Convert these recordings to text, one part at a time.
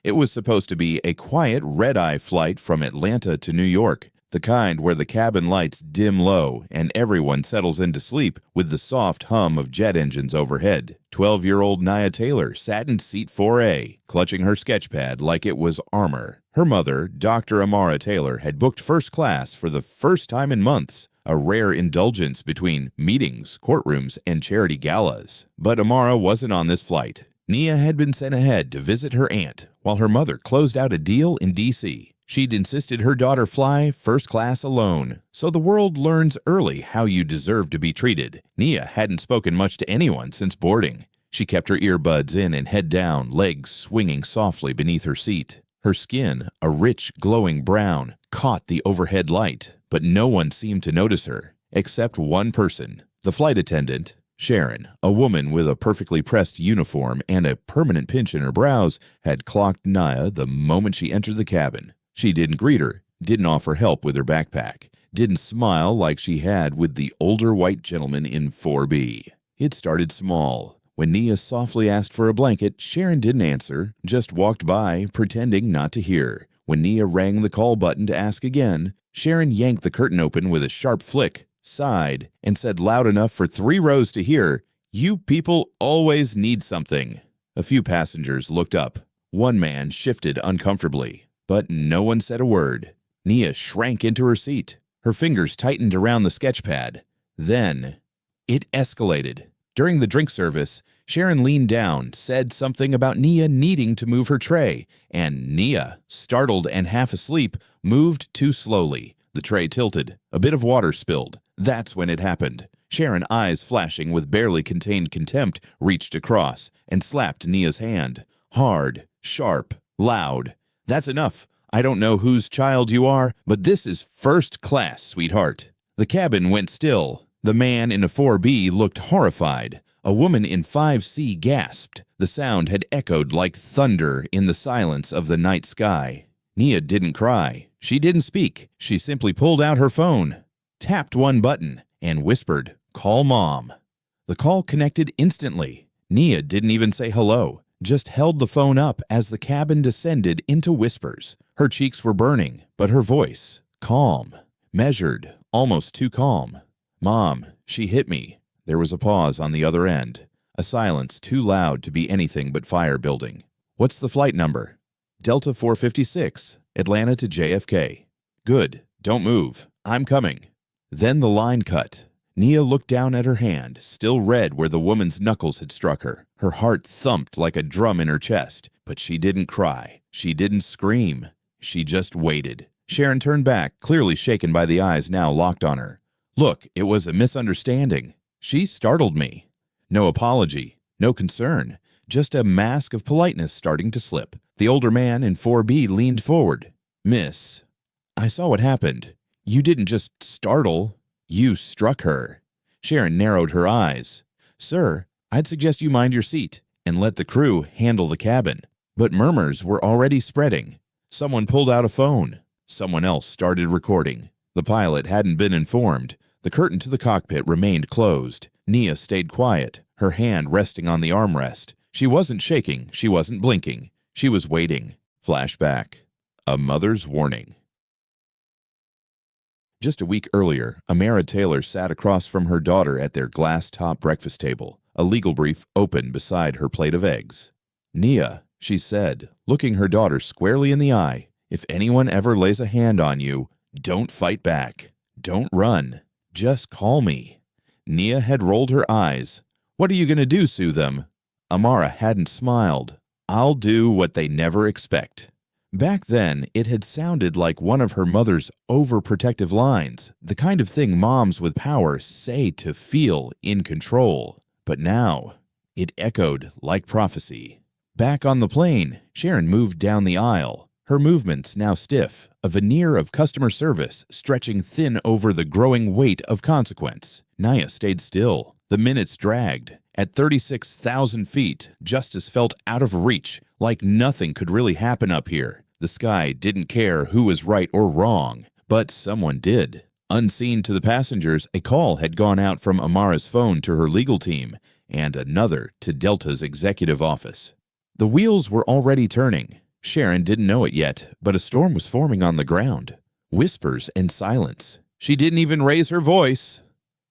It was supposed to be a quiet red-eye flight from Atlanta to New York, the kind where the cabin lights dim low and everyone settles into sleep with the soft hum of jet engines overhead. 12-year-old Nia Taylor sat in seat 4A, clutching her sketchpad like it was armor. Her mother, Dr. Amara Taylor, had booked first class for the first time in months, a rare indulgence between meetings, courtrooms, and charity galas. But Amara wasn't on this flight. Nia had been sent ahead to visit her aunt while her mother closed out a deal in D.C. She'd insisted her daughter fly first class alone, so the world learns early how you deserve to be treated. Nia hadn't spoken much to anyone since boarding. She kept her earbuds in and head down, legs swinging softly beneath her seat. Her skin, a rich, glowing brown, caught the overhead light, but no one seemed to notice her, except one person, the flight attendant, Sharon, a woman with a perfectly pressed uniform and a permanent pinch in her brows, had clocked Nia the moment she entered the cabin. She didn't greet her, didn't offer help with her backpack, didn't smile like she had with the older white gentleman in 4B. It started small. When Nia softly asked for a blanket, Sharon didn't answer, just walked by, pretending not to hear. When Nia rang the call button to ask again, Sharon yanked the curtain open with a sharp flick, sighed, and said loud enough for 3 rows to hear, "You people always need something." A few passengers looked up. One man shifted uncomfortably, but no one said a word. Nia shrank into her seat. Her fingers tightened around the sketchpad. Then it escalated. During the drink service, Sharon leaned down, said something about Nia needing to move her tray, and Nia, startled and half asleep, moved too slowly. The tray tilted. A bit of water spilled. That's when it happened. Sharon, eyes flashing with barely contained contempt, reached across and slapped Nia's hand. Hard, sharp, loud. "That's enough. I don't know whose child you are, but this is first class, sweetheart." The cabin went still. The man in a 4B looked horrified. A woman in 5C gasped. The sound had echoed like thunder in the silence of the night sky. Nia didn't cry. She didn't speak. She simply pulled out her phone, tapped one button, and whispered, "Call Mom." The call connected instantly. Nia didn't even say hello, just held the phone up as the cabin descended into whispers. Her cheeks were burning, but her voice, calm, measured, almost too calm. "Mom, she hit me." There was a pause on the other end, a silence too loud to be anything but fire building. "What's the flight number?" "Delta 456, Atlanta to JFK." "Good. Don't move. I'm coming." Then the line cut. Nia looked down at her hand, still red where the woman's knuckles had struck her. Her heart thumped like a drum in her chest, but she didn't cry. She didn't scream. She just waited. Sharon turned back, clearly shaken by the eyes now locked on her. "Look, it was a misunderstanding. She startled me." No apology, no concern, just a mask of politeness starting to slip. The older man in 4B leaned forward. "Miss, I saw what happened. You didn't just startle, you struck her." Sharon narrowed her eyes. "Sir, I'd suggest you mind your seat and let the crew handle the cabin." But murmurs were already spreading. Someone pulled out a phone. Someone else started recording. The pilot hadn't been informed. The curtain to the cockpit remained closed. Nia stayed quiet, her hand resting on the armrest. She wasn't shaking. She wasn't blinking. She was waiting. Flashback. A mother's warning. Just a week earlier, Amara Taylor sat across from her daughter at their glass-top breakfast table, a legal brief open beside her plate of eggs. "Nia," she said, looking her daughter squarely in the eye, "if anyone ever lays a hand on you, don't fight back. Don't run. Just call me." Nia had rolled her eyes. "What are you going to do, sue them?" Amara hadn't smiled. "I'll do what they never expect." Back then, it had sounded like one of her mother's overprotective lines, the kind of thing moms with power say to feel in control. But now, it echoed like prophecy. Back on the plane, Sharon moved down the aisle, her movements now stiff, a veneer of customer service stretching thin over the growing weight of consequence. Nia stayed still. The minutes dragged. At 36,000 feet, justice felt out of reach, like nothing could really happen up here. The sky didn't care who was right or wrong, but someone did. Unseen to the passengers, a call had gone out from Amara's phone to her legal team, and another to Delta's executive office. The wheels were already turning. Sharon didn't know it yet, but a storm was forming on the ground. Whispers and silence. She didn't even raise her voice.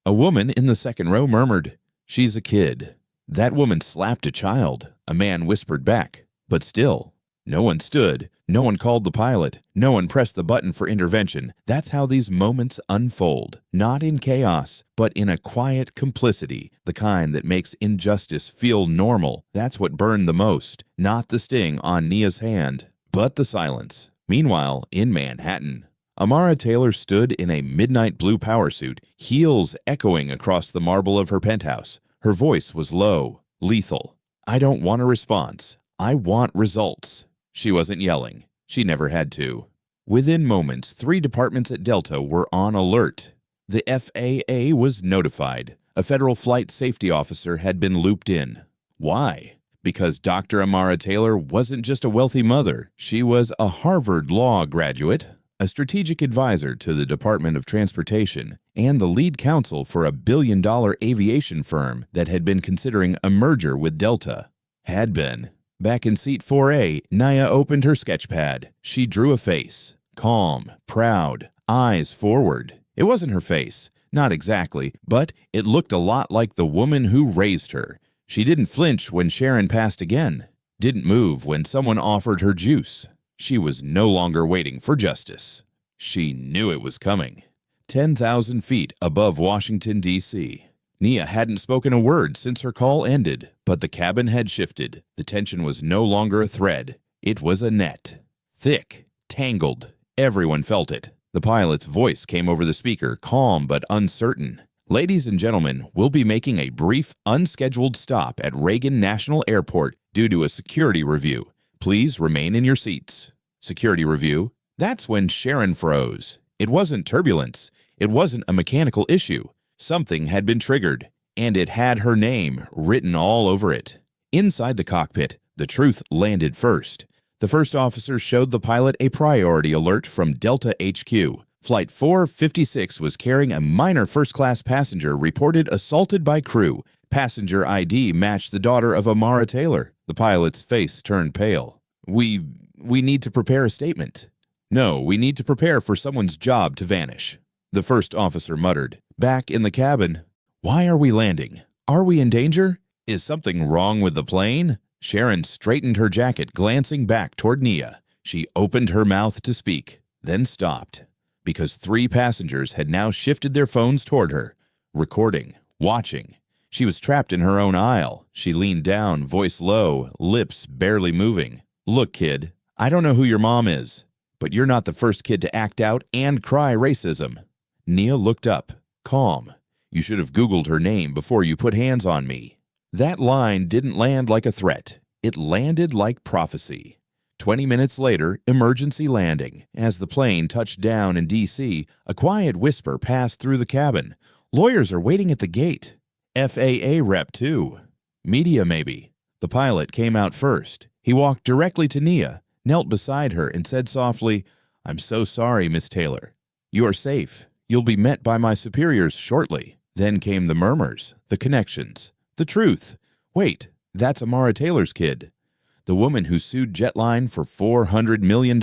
A woman in the second row murmured, "She's a kid." That woman slapped a child, a man whispered back. But still, no one stood, no one called the pilot, no one pressed the button for intervention. That's how these moments unfold, not in chaos, but in a quiet complicity, the kind that makes injustice feel normal. That's what burned the most, not the sting on Nia's hand, but the silence. Meanwhile, in Manhattan, Amara Taylor stood in a midnight blue power suit, heels echoing across the marble of her penthouse. Her voice was low, lethal. "I don't want a response. I want results." She wasn't yelling. She never had to. Within moments, 3 departments at Delta were on alert. The FAA was notified. A federal flight safety officer had been looped in. Why? Because Dr. Amara Taylor wasn't just a wealthy mother. She was a Harvard Law graduate, a strategic advisor to the Department of Transportation, and the lead counsel for a billion-dollar aviation firm that had been considering a merger with Delta. Had been. Back in seat 4A, Nia opened her sketch pad. She drew a face. Calm, proud, eyes forward. It wasn't her face. Not exactly, but it looked a lot like the woman who raised her. She didn't flinch when Sharon passed again. Didn't move when someone offered her juice. She was no longer waiting for justice. She knew it was coming. 10,000 feet above Washington, D.C. Nia hadn't spoken a word since her call ended, but the cabin had shifted. The tension was no longer a thread. It was a net. Thick, tangled. Everyone felt it. The pilot's voice came over the speaker, calm but uncertain. "Ladies and gentlemen, we'll be making a brief, unscheduled stop at Reagan National Airport due to a security review. Please remain in your seats." Security review? That's when Sharon froze. It wasn't turbulence. It wasn't a mechanical issue. Something had been triggered, and it had her name written all over it. Inside the cockpit, the truth landed first. The first officer showed the pilot a priority alert from Delta HQ. Flight 456 was carrying a minor first-class passenger reported assaulted by crew. Passenger ID matched the daughter of Amara Taylor. The pilot's face turned pale. We need to prepare a statement." "No, we need to prepare for someone's job to vanish," the first officer muttered. Back in the cabin, "Why are we landing? Are we in danger? Is something wrong with the plane?" Sharon straightened her jacket, glancing back toward Nia. She opened her mouth to speak, then stopped, because 3 passengers had now shifted their phones toward her, recording, watching. She was trapped in her own aisle. She leaned down, voice low, lips barely moving. "Look, kid, I don't know who your mom is, but you're not the first kid to act out and cry racism." Nia looked up, calm. "You should have Googled her name before you put hands on me." That line didn't land like a threat. It landed like prophecy. 20 minutes later, emergency landing. As the plane touched down in D.C., a quiet whisper passed through the cabin. "Lawyers are waiting at the gate." FAA rep, too. Media, maybe. The pilot came out first. He walked directly to Nia, knelt beside her, and said softly, "I'm so sorry, Miss Taylor. You are safe. You'll be met by my superiors shortly." Then came the murmurs, the connections, the truth. "Wait, that's Amara Taylor's kid. The woman who sued Jetline for $400 million?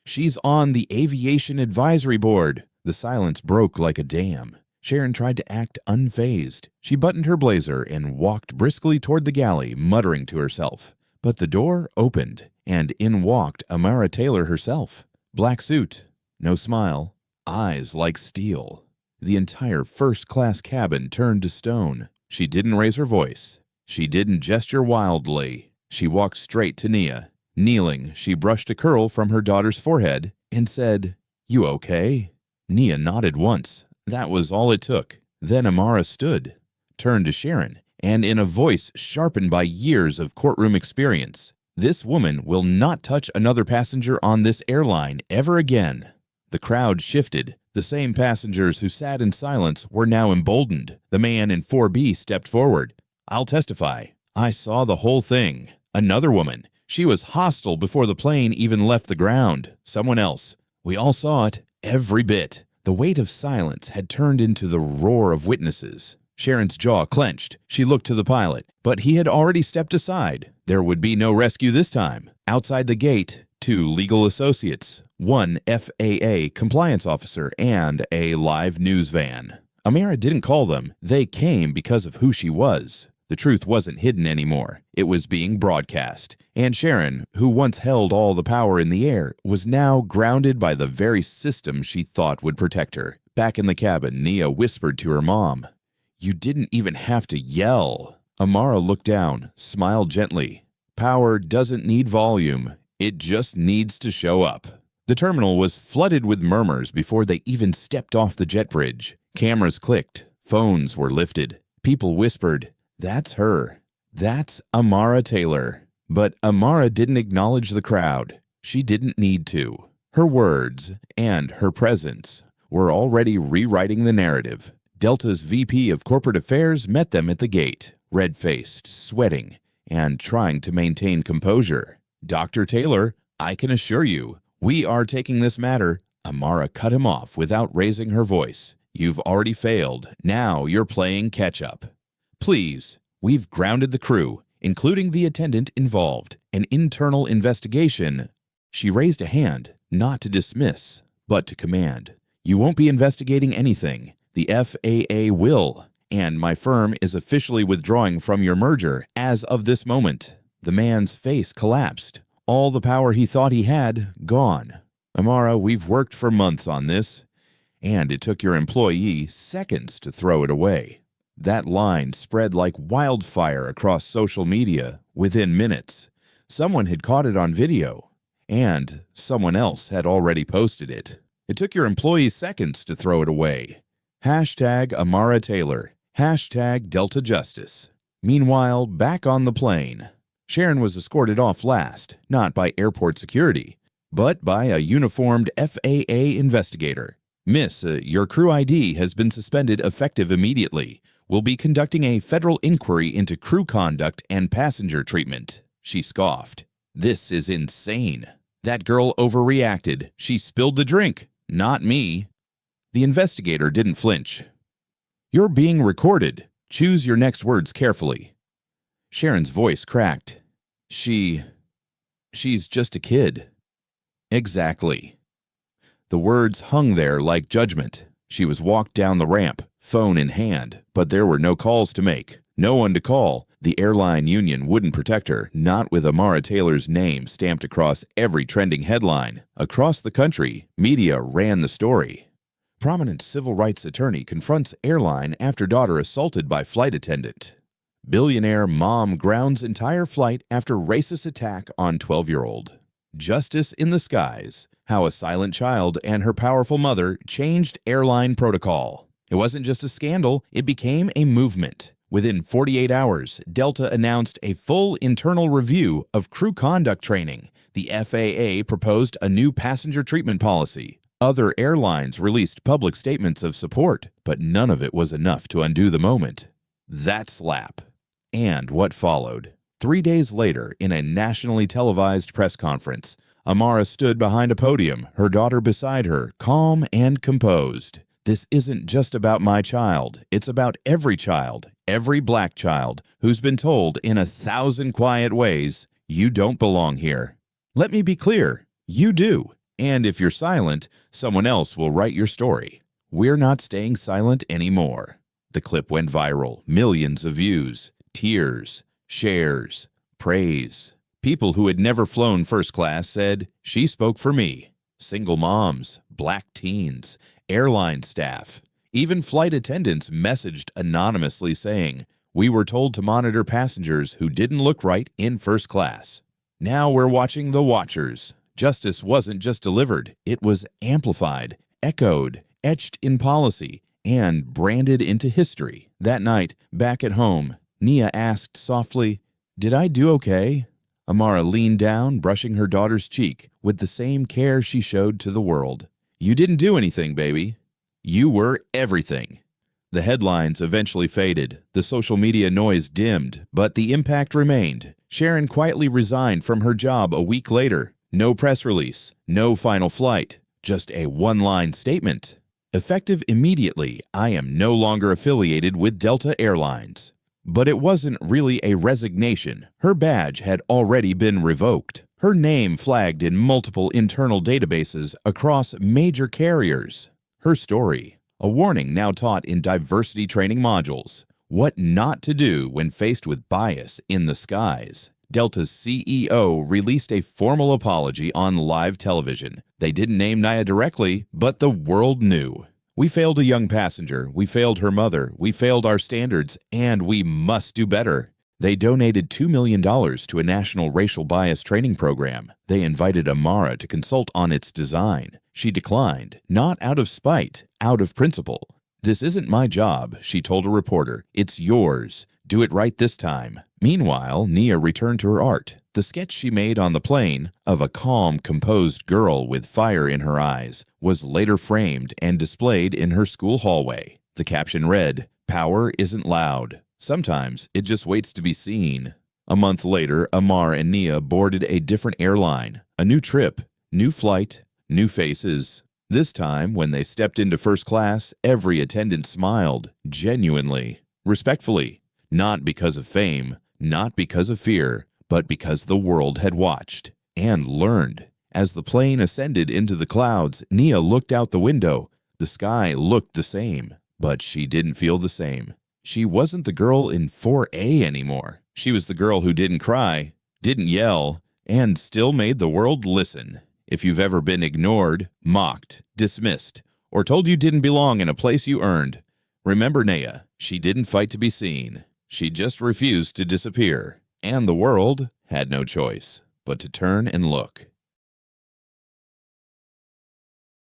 She's on the Aviation Advisory Board." The silence broke like a dam. Sharon tried to act unfazed. She buttoned her blazer and walked briskly toward the galley, muttering to herself. But the door opened, and in walked Amara Taylor herself. Black suit, no smile, eyes like steel. The entire first-class cabin turned to stone. She didn't raise her voice. She didn't gesture wildly. She walked straight to Nia. Kneeling, she brushed a curl from her daughter's forehead and said, "You okay?" Nia nodded once. That was all it took. Then Amara stood, turned to Sharon, and in a voice sharpened by years of courtroom experience, "This woman will not touch another passenger on this airline ever again." The crowd shifted. The same passengers who sat in silence were now emboldened. The man in 4B stepped forward. "I'll testify. I saw the whole thing. Another woman. She was hostile before the plane even left the ground. Someone else. We all saw it. Every bit." The weight of silence had turned into the roar of witnesses. Sharon's jaw clenched. She looked to the pilot, but he had already stepped aside. There would be no rescue this time. Outside the gate, 2 legal associates, 1 FAA compliance officer, and a live news van. Amira didn't call them. They came because of who she was. The truth wasn't hidden anymore. It was being broadcast. And Sharon, who once held all the power in the air, was now grounded by the very system she thought would protect her. Back in the cabin, Nia whispered to her mom, "You didn't even have to yell." Amara looked down, smiled gently. Power doesn't need volume. It just needs to show up. The terminal was flooded with murmurs before they even stepped off the jet bridge. Cameras clicked. Phones were lifted. People whispered, "That's her. That's Amara Taylor." But Amara didn't acknowledge the crowd. She didn't need to. Her words and her presence were already rewriting the narrative. Delta's VP of Corporate Affairs met them at the gate, red-faced, sweating, and trying to maintain composure. "Dr. Taylor, I can assure you, we are taking this matter." Amara cut him off without raising her voice. "You've already failed. Now you're playing catch-up. Please, we've grounded the crew, including the attendant involved. An internal investigation." She raised a hand, not to dismiss, but to command. "You won't be investigating anything. The FAA will, and my firm is officially withdrawing from your merger as of this moment." The man's face collapsed. All the power he thought he had, gone. "Amara, we've worked for months on this, and it took your employee seconds to throw it away." That line spread like wildfire across social media within minutes. Someone had caught it on video, and someone else had already posted it. "It took your employee seconds to throw it away." Hashtag Amara Taylor. Hashtag Delta Justice. Meanwhile, back on the plane, Sharon was escorted off last, not by airport security, but by a uniformed FAA investigator. "Miss, your crew ID has been suspended effective immediately. We'll be conducting a federal inquiry into crew conduct and passenger treatment." She scoffed. "This is insane. That girl overreacted. She spilled the drink, not me." The investigator didn't flinch. "You're being recorded. Choose your next words carefully." Sharon's voice cracked. She's just a kid." "Exactly." The words hung there like judgment. She was walked down the ramp, phone in hand, but there were no calls to make. No one to call. The airline union wouldn't protect her, not with Amara Taylor's name stamped across every trending headline. Across the country, media ran the story. Prominent civil rights attorney confronts airline after daughter assaulted by flight attendant. Billionaire mom grounds entire flight after racist attack on 12-year-old. Justice in the skies. How a silent child and her powerful mother changed airline protocol. It wasn't just a scandal, it became a movement. Within 48 hours, Delta announced a full internal review of crew conduct training. The FAA proposed a new passenger treatment policy. Other airlines released public statements of support, but none of it was enough to undo the moment. That slap. And what followed. 3 days later, in a nationally televised press conference, Amara stood behind a podium, her daughter beside her, calm and composed. "This isn't just about my child. It's about every child, every black child, who's been told in 1,000 quiet ways, 'You don't belong here.' Let me be clear, you do. And if you're silent, someone else will write your story. We're not staying silent anymore." The clip went viral, millions of views, tears, shares, praise. People who had never flown first class said, "She spoke for me." Single moms, black teens, airline staff, even flight attendants messaged anonymously saying, "We were told to monitor passengers who didn't look right in first class." Now we're watching the watchers. Justice wasn't just delivered, it was amplified, echoed, etched in policy, and branded into history. That night, back at home, Nia asked softly, "Did I do okay?" Amara leaned down, brushing her daughter's cheek with the same care she showed to the world. "You didn't do anything, baby. You were everything." The headlines eventually faded, the social media noise dimmed, but the impact remained. Sharon quietly resigned from her job a week later. No press release, no final flight, just a one-line statement. Effective immediately, I am no longer affiliated with Delta Airlines. But it wasn't really a resignation. Her badge had already been revoked. Her name flagged in multiple internal databases across major carriers. Her story, a warning now taught in diversity training modules. What not to do when faced with bias in the skies. Delta's CEO released a formal apology on live television. They didn't name Naya directly, but the world knew. We failed a young passenger, we failed her mother, we failed our standards, and we must do better. They donated $2 million to a national racial bias training program. They invited Amara to consult on its design. She declined, not out of spite, out of principle. "This isn't my job," she told a reporter. "It's yours. Do it right this time." Meanwhile, Nia returned to her art. The sketch she made on the plane of a calm, composed girl with fire in her eyes was later framed and displayed in her school hallway. The caption read, "Power isn't loud. Sometimes it just waits to be seen." A month later, Amar and Nia boarded a different airline. A new trip, new flight, new faces. This time, when they stepped into first class, every attendant smiled, genuinely, respectfully, not because of fame, not because of fear, but because the world had watched and learned. As the plane ascended into the clouds, Nia looked out the window. The sky looked the same, but she didn't feel the same. She wasn't the girl in 4A anymore. She was the girl who didn't cry, didn't yell, and still made the world listen. If you've ever been ignored, mocked, dismissed, or told you didn't belong in a place you earned, remember Naya. She didn't fight to be seen. She just refused to disappear. And the world had no choice but to turn and look.